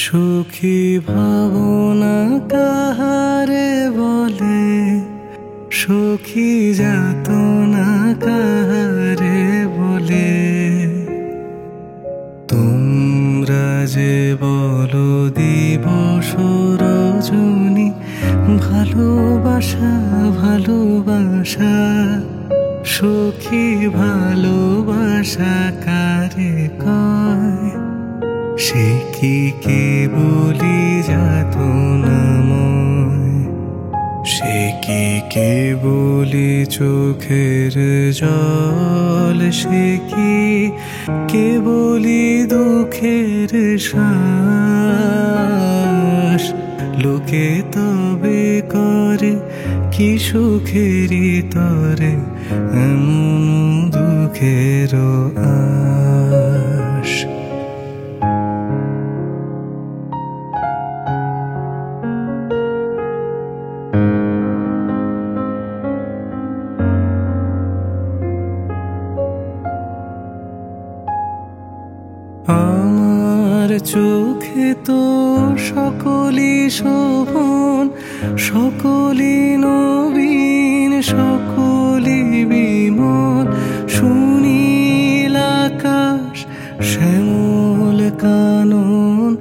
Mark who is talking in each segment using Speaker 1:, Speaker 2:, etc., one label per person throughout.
Speaker 1: সুখী ভাবনা কাহারে বলে, সুখী যাতনা কাহারে বলে। তোমরা যে বলো দিবস রজনী, ভালোবাসা ভালোবাসা, সুখী ভালোবাসা কারে কয়? সে কি কেবলি যাতনাময়, সে কি কেবলি চোখের জল, সে কি কেবলি দুঃখের শ্বাস। লোকে তবে করে কি সুখেরই তরে এমন দুঃখের আশ। আমার চোখে তো সকলই শোভন, সকলই নবীন, সকলই বিমল। সুনীল আকাশ, শ্যামল কানন,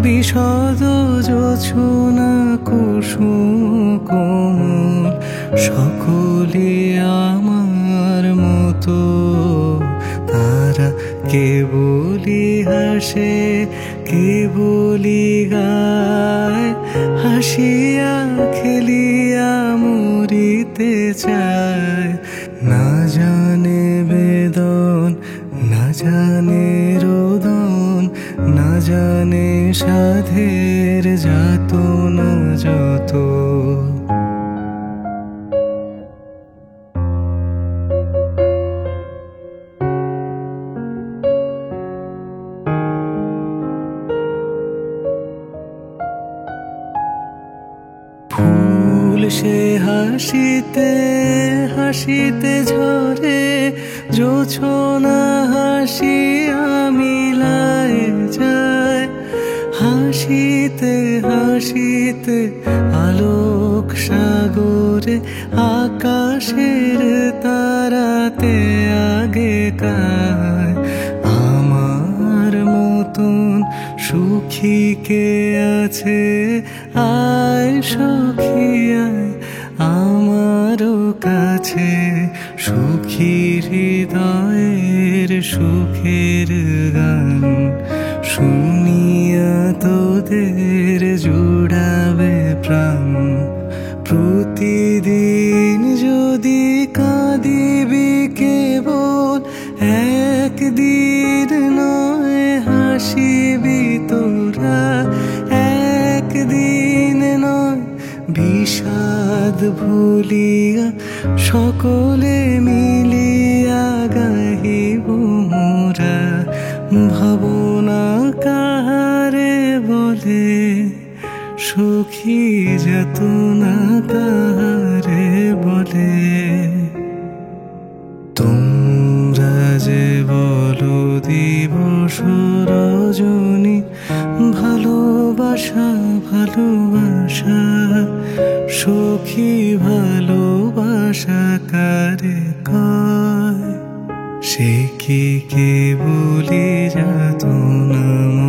Speaker 1: বিশদ জোছনা কুসুম কোমল। সকলই আমার মতো, তারা কেবলি হাসে কেবলি গায়। হাসিয়া খেলিয়া মরিতে চায়, না জানে বেদন, না জানে রোদন, না জানে সাধের যাতনা যত। ফুল সে হাসিতে হাসিতে ঝরে, জোছনা হাসিয়া মিলায় যায়। হাসিতে হাসিতে আলোক সাগরে, আকাশের তারাতে আগে কায়। আমার মতন সুখী কে আছে? আয় সখী আয় আমারও কাছে। সুখী হৃদয়ের সুখের গান শুনিয়া তোদের জুড়াবে প্রাণ। প্রতিদিন যদি কাঁদিবি কেবল, একদিন নয় হাসিবি তোরা। একদিন নয় বিষাদ ভুলিয়া, সকলে মিলিয়া গাহিব মোরা। ভাবনা কাহারে বলে, সুখী যাতনা কাহারে বলে। তোমরা যে বলো দিবস রজনী, ভালোবাসা ভালোবাসা, সুখী ভালোবাসা কারে কয়? সে কি কেবলি যাতনাময়।